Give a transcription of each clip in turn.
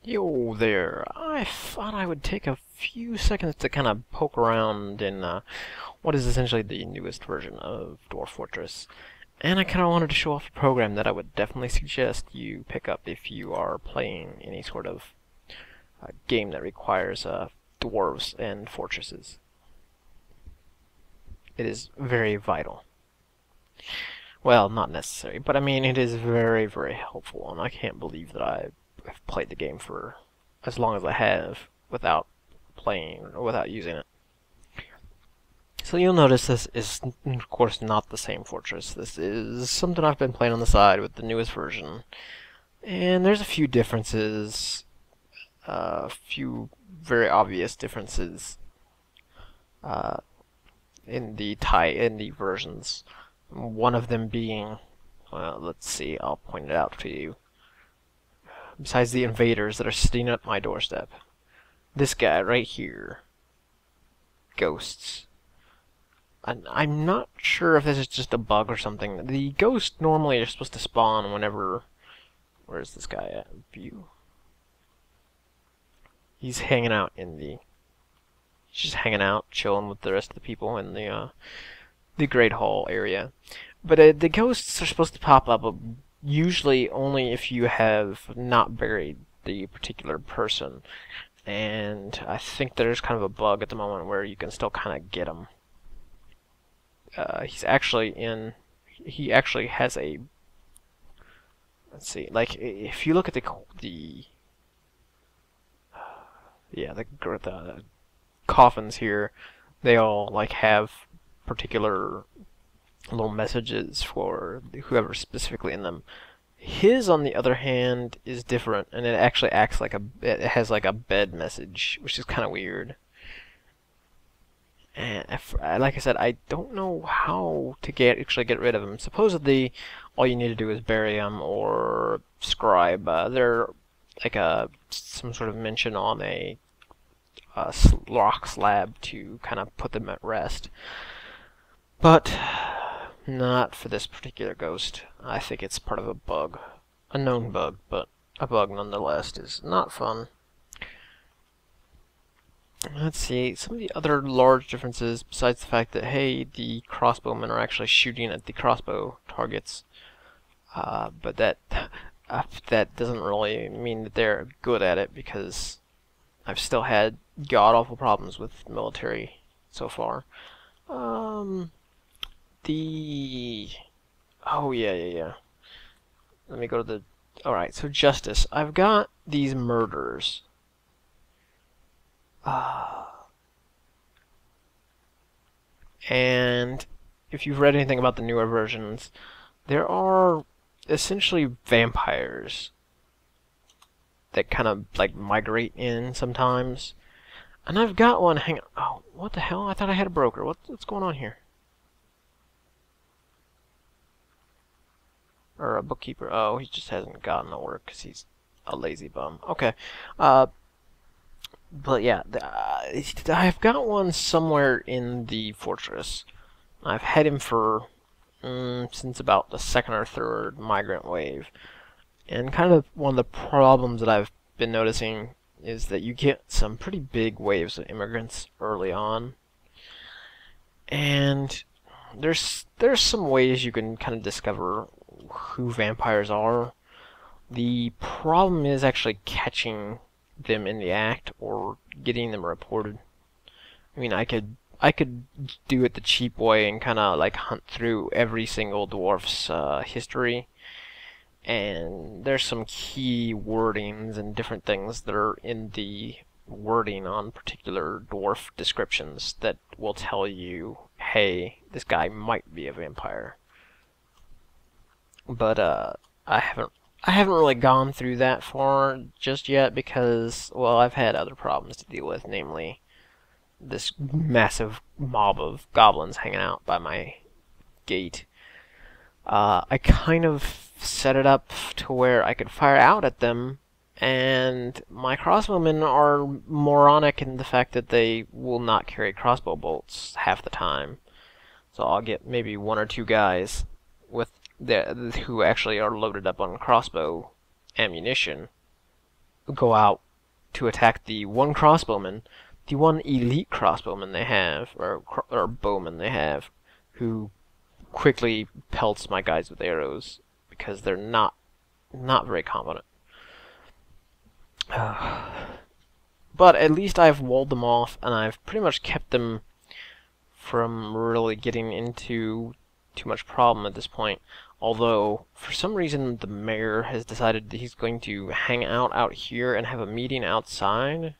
Yo there, I thought I would take a few seconds to kind of poke around in what is essentially the newest version of Dwarf Fortress. And I kind of wanted to show off a program that I would definitely suggest you pick up if you are playing any sort of game that requires dwarves and fortresses. It is very vital. Well, not necessary, but I mean it is very, very helpful, and I can't believe that I've played the game for as long as I have without playing or without using it. So you'll notice this is, of course, not the same fortress. This is something I've been playing on the side with the newest version. And there's a few differences, a few very obvious differences in the versions. One of them being, well, let's see, I'll point it out to you. Besides the invaders that are sitting at my doorstep, this guy right here, ghosts. I'm not sure if this is just a bug or something. The ghosts normally are supposed to spawn whenever... Where's this guy at? View. He's hanging out in the... He's just hanging out, chilling with the rest of the people in the Great Hall area. But the ghosts are supposed to pop up usually only if you have not buried the particular person. And I think there's kind of a bug at the moment where you can still kind of get him. He actually has a, let's see, like if you look at the coffins here, they all like have particular little messages for whoever specifically in them. His, on the other hand, is different, and it actually acts like it has like a bed message, which is kind of weird. And like I said, I don't know how to actually get rid of him. Supposedly, all you need to do is bury him or scribe. They're like some sort of mention on a rock slab to kind of put them at rest. But not for this particular ghost. I think it's part of a bug. A known bug, but a bug nonetheless is not fun. Let's see, some of the other large differences, besides the fact that, hey, the crossbowmen are actually shooting at the crossbow targets, but that doesn't really mean that they're good at it, because I've still had god-awful problems with military so far. Oh, yeah. Let me go to the... Alright, so justice. I've got these murderers. And if you've read anything about the newer versions, there are essentially vampires that kind of like migrate in sometimes. And I've got one hang on. Oh, what the hell? I thought I had a broker. What's going on here? Or a bookkeeper. Oh, he just hasn't gotten to work because he's a lazy bum. Okay. But yeah, I've got one somewhere in the fortress. I've had him for since about the second or third migrant wave. And kind of one of the problems that I've been noticing is that you get some pretty big waves of immigrants early on. And there's some ways you can kind of discover who vampires are. The problem is actually catching them in the act or getting them reported. I mean, I could do it the cheap way and kind of like hunt through every single dwarf's history, and there's some key wordings and different things that are in the wording on particular dwarf descriptions that will tell you, hey, this guy might be a vampire. But I haven't really gone through that far just yet because, well, I've had other problems to deal with, namely this massive mob of goblins hanging out by my gate. I kind of set it up to where I could fire out at them, and my crossbowmen are moronic in the fact that they will not carry crossbow bolts half the time. So I'll get maybe one or two guys who actually are loaded up on crossbow ammunition, go out to attack the one crossbowman, the one elite crossbowman they have, or bowman they have, who quickly pelts my guys with arrows because they're not very competent. But at least I've walled them off, and I've pretty much kept them from really getting into too much problem at this point. Although, for some reason, the mayor has decided that he's going to hang out here and have a meeting outside.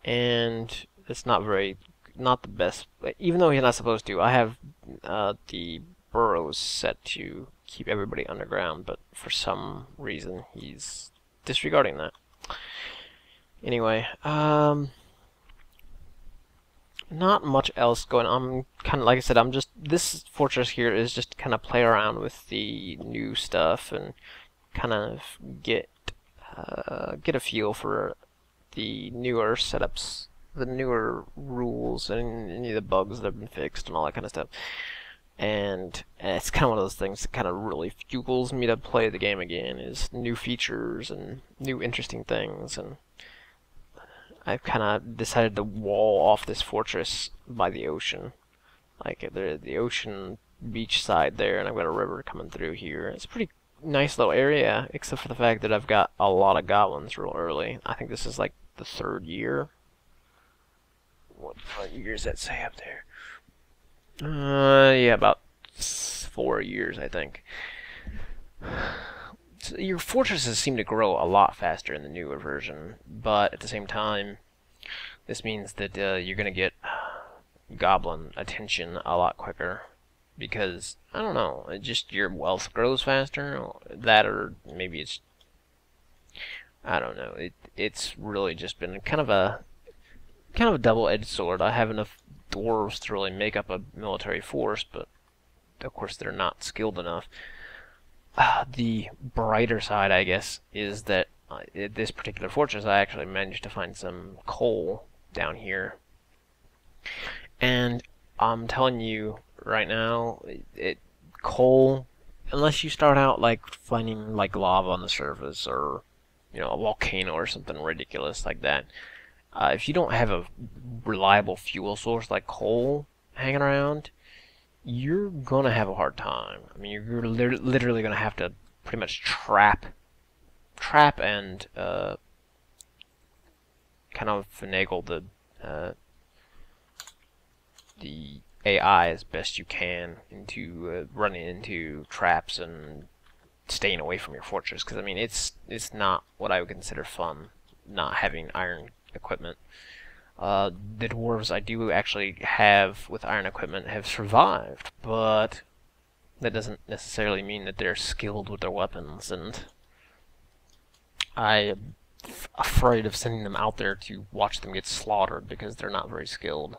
And it's not the best. Even though he's not supposed to, I have the burrows set to keep everybody underground, but for some reason he's disregarding that. Anyway, not much else going on. I'm kind of, like I said, this fortress here is just kind of play around with the new stuff and kind of get a feel for the newer setups, the newer rules, and any of the bugs that have been fixed and all that kind of stuff. And it's kind of one of those things that kind of really fuels me to play the game again, is new features and new interesting things. And I've kind of decided to wall off this fortress by the ocean. Like the ocean beach side there, and I've got a river coming through here. It's a pretty nice little area, except for the fact that I've got a lot of goblins real early. I think this is like the 3rd year. What year does that say up there? Yeah, about 4 years, I think. So your fortresses seem to grow a lot faster in the newer version, but at the same time, this means that you're going to get goblin attention a lot quicker, because, I don't know, just your wealth grows faster, or maybe it's, I don't know, it's really just been kind of a double-edged sword. I have enough dwarves to really make up a military force, but of course they're not skilled enough. The brighter side, I guess, is that at this particular fortress I actually managed to find some coal down here. And I'm telling you right now, coal, unless you start out like finding like lava on the surface, or a volcano or something ridiculous like that, if you don't have a reliable fuel source like coal hanging around, you're gonna have a hard time. I mean, you're literally gonna have to pretty much trap and kind of finagle the AI as best you can into running into traps and staying away from your fortress. Because I mean, it's not what I would consider fun not having iron equipment. The dwarves I do actually have with iron equipment have survived, but that doesn't necessarily mean that they're skilled with their weapons, and I'm afraid of sending them out there to watch them get slaughtered because they're not very skilled.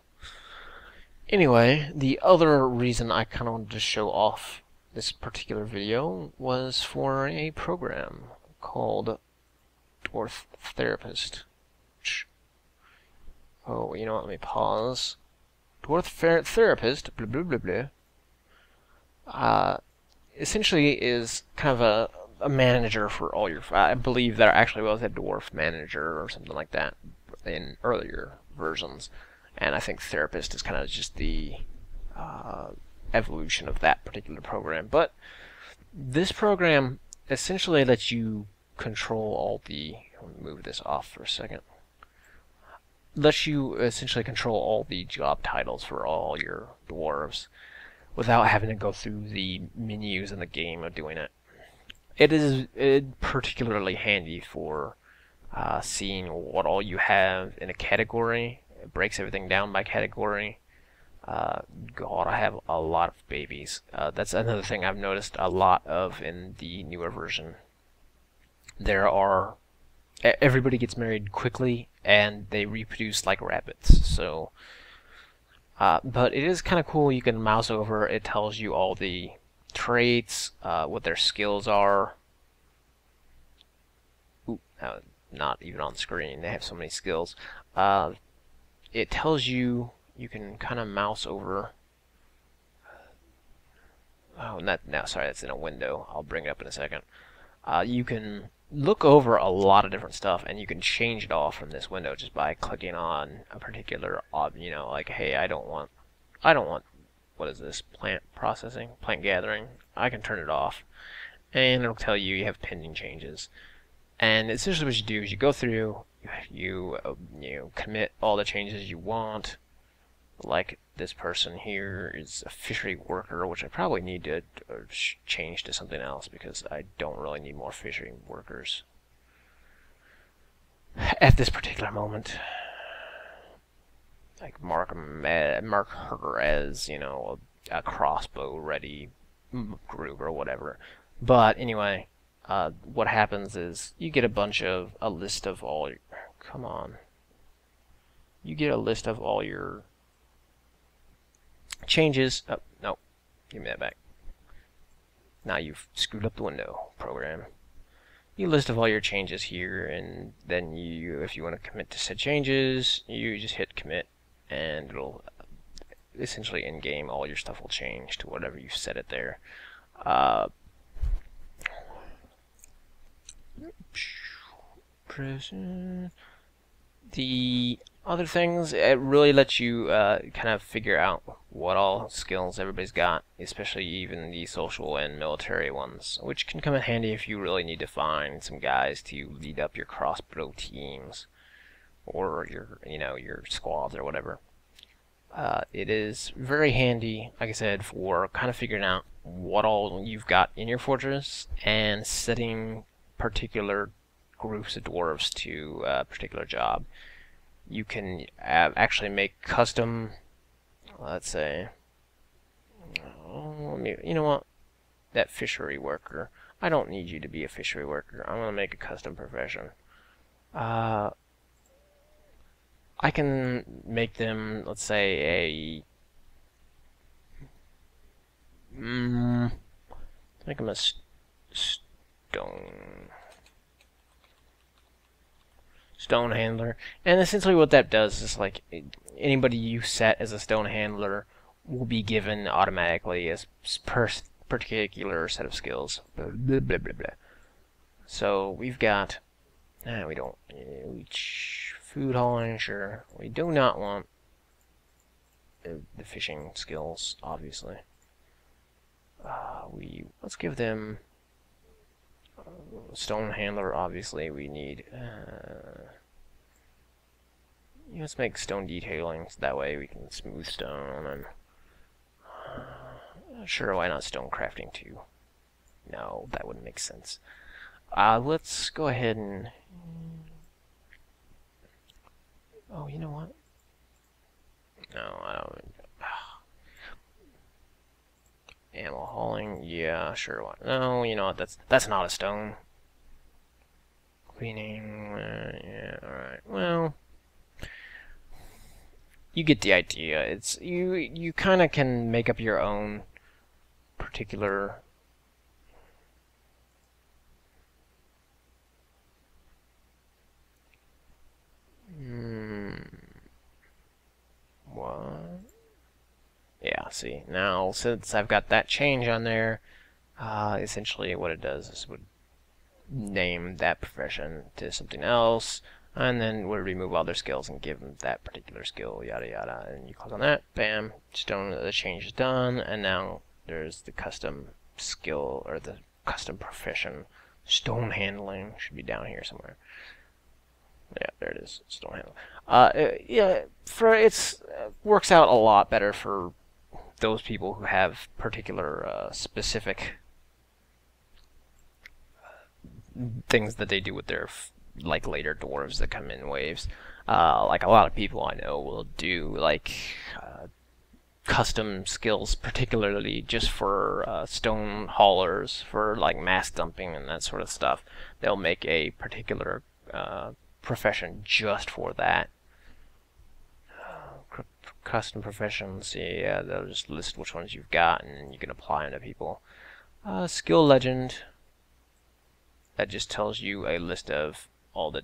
Anyway, the other reason I kind of wanted to show off this particular video was for a program called Dwarf Therapist. Oh, you know what, let me pause. Dwarf Therapist, blah blah blah blah, essentially is kind of a manager for all your... I believe there actually was a dwarf manager or something like that in earlier versions, and I think Therapist is kind of just the evolution of that particular program. But this program essentially lets you control all the... Let me move this off for a second. Lets you essentially control all the job titles for all your dwarves without having to go through the menus in the game of doing it. It is particularly handy for seeing what all you have in a category. It breaks everything down by category. God, I have a lot of babies. That's another thing I've noticed a lot of in the newer version. Everybody gets married quickly, and they reproduce like rabbits. So, but it is kind of cool. You can mouse over. It tells you all the traits, what their skills are. Ooh, not even on screen. They have so many skills. It tells you. You can kind of mouse over. Oh, sorry, that's in a window. I'll bring it up in a second. You can look over a lot of different stuff, and you can change it all from this window just by clicking on a particular like, hey, I don't want, what is this, plant processing, plant gathering. I can turn it off, and it'll tell you have pending changes. And essentially what you do is you go through, you commit all the changes you want. Like this person here is a fishery worker, which I probably need to change to something else because I don't really need more fishery workers at this particular moment. Like mark her as, a crossbow ready group or whatever. But anyway, what happens is you get a list of all your, come on. You get a list of all your changes. Oh, no. Give me that back. Now you've screwed up the window, program. You list of all your changes here, and then if you want to commit to said changes, you just hit commit, and it'll essentially in-game all your stuff will change to whatever you set it there. The other things, it really lets you kind of figure out what all skills everybody's got, especially even the social and military ones, which can come in handy if you really need to find some guys to lead up your crossbow teams or your squads or whatever. It is very handy, like I said, for kind of figuring out what all you've got in your fortress and setting particular groups of dwarves to a particular job. You can actually make custom, let's say, you know what, that fishery worker, I don't need you to be a fishery worker. I'm going to make a custom profession. I can make them, let's say, make them a stone handler, and essentially what that does is, like, anybody you set as a stone handler will be given automatically a particular set of skills. Blah, blah, blah, blah, blah. So we've got, we don't, food hauling, sure. We do not want the fishing skills, obviously. Let's give them stone handler. Obviously we need let's make stone detailing, so that way we can smooth stone, and sure, why not stone crafting too? No, that wouldn't make sense. Let's go ahead and oh, you know what, no, I don't. Animal hauling, yeah, sure. What? No, you know what? That's not a stone. Cleaning, yeah, all right. Well, you get the idea. It's you kind of can make up your own particular. What? Yeah, see, now since I've got that change on there, essentially what it does is it would name that profession to something else, and then would remove all their skills and give them that particular skill, yada yada, and you click on that, bam, the change is done, and now there's the custom skill, or the custom profession. Stone handling should be down here somewhere. Yeah, there it is, stone handling. Yeah, works out a lot better for those people who have particular specific things that they do with their like later dwarves that come in waves. Like a lot of people I know will do like custom skills, particularly just for stone haulers, for like mass dumping and that sort of stuff. They'll make a particular profession just for that. Custom professions, yeah, they'll just list which ones you've got, and you can apply them to people. Skill legend, that just tells you a list of all the,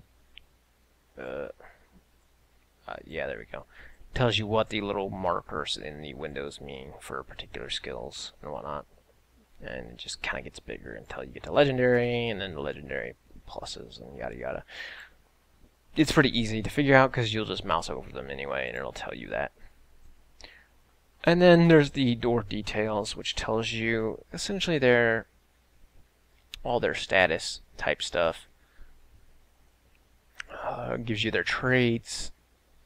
yeah, there we go. Tells you what the little markers in the windows mean for particular skills and whatnot. And it just kind of gets bigger until you get to legendary, and then the legendary pluses and yada yada. It's pretty easy to figure out because you'll just mouse over them anyway and it'll tell you that. And then there's the dwarf details, which tells you essentially all their status type stuff. Gives you their traits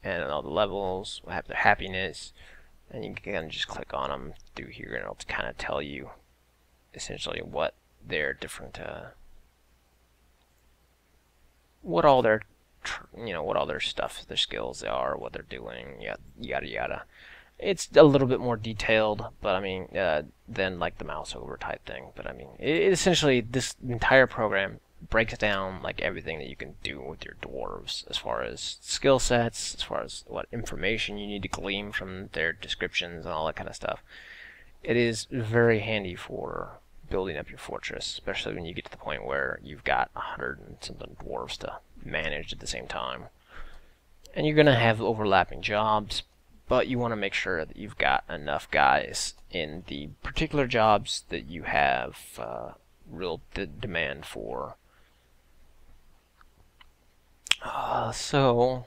and all the levels, their happiness, and you can just click on them through here and it'll kind of tell you essentially what their different what all their stuff, their skills they are, what they're doing, yada yada. It's a little bit more detailed, but I mean, than like the mouse over type thing. But I mean, essentially this entire program breaks down like everything that you can do with your dwarves, as far as skill sets, as far as what information you need to glean from their descriptions and all that kind of stuff. It is very handy for building up your fortress, especially when you get to the point where you've got 100 and something dwarves to manage at the same time. And you're going to have overlapping jobs, but you want to make sure that you've got enough guys in the particular jobs that you have real demand for. So,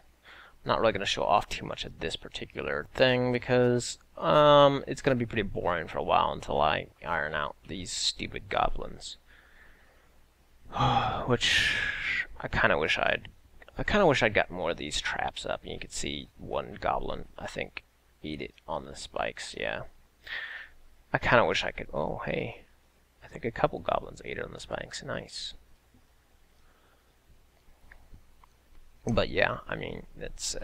I'm not really going to show off too much of this particular thing because it's going to be pretty boring for a while until I iron out these stupid goblins. Which I kind of wish I'd got more of these traps up, and you could see one goblin, I think, eat it on the spikes. Yeah, I kind of wish I could. Oh, hey, I think a couple goblins ate it on the spikes. Nice. But yeah, I mean, this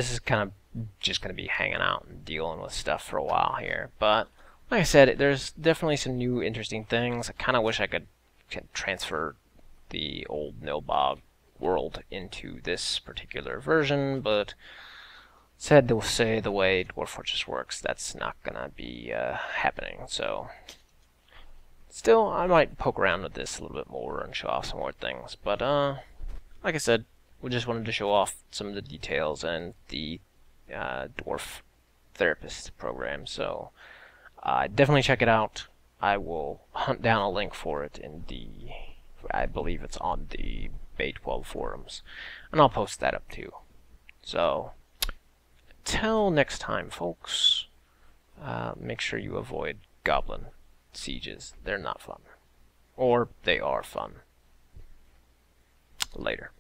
is kind of just going to be hanging out and dealing with stuff for a while here. But like I said, there's definitely some new interesting things. I kind of wish I could transfer the old Nilbog world into this particular version, but sad to say, the way Dwarf Fortress works, that's not gonna be happening. So still, I might poke around with this a little bit more and show off some more things, but like I said, we just wanted to show off some of the details and the Dwarf Therapist program. So definitely check it out. I will hunt down a link for it in I believe it's on the Bay12 forums, and I'll post that up too. So till next time, folks, make sure you avoid goblin sieges. They're not fun, or they are fun. Later.